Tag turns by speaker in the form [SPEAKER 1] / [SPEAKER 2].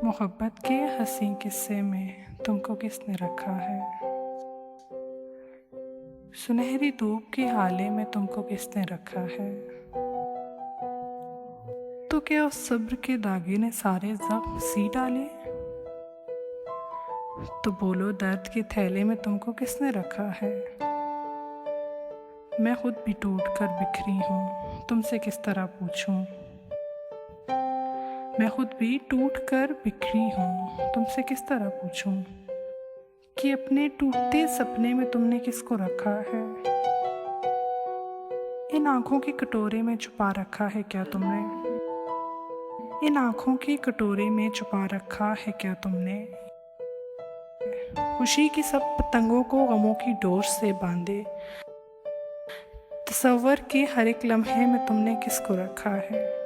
[SPEAKER 1] मोहब्बत के हंसी किस्से में तुमको किसने रखा है। सुनहरी धूप के हाले में तुमको किसने रखा है। तो क्या उस सब्र के दागे ने सारे जख्म सी डाले। तो बोलो दर्द के थैले में तुमको किसने रखा है। मैं खुद भी टूट कर बिखरी हूँ, तुमसे किस तरह पूछूं। मैं खुद भी टूट कर बिखरी हूँ, तुमसे किस तरह पूछूं कि अपने टूटते सपने में तुमने किसको रखा है। इन आँखों के कटोरे में छुपा रखा है क्या तुमने। इन आँखों के कटोरे में छुपा रखा है क्या तुमने। खुशी की सब पतंगों को गमों की डोर से बांधे तसव्वुर के हर एक लम्हे में तुमने किसको रखा है।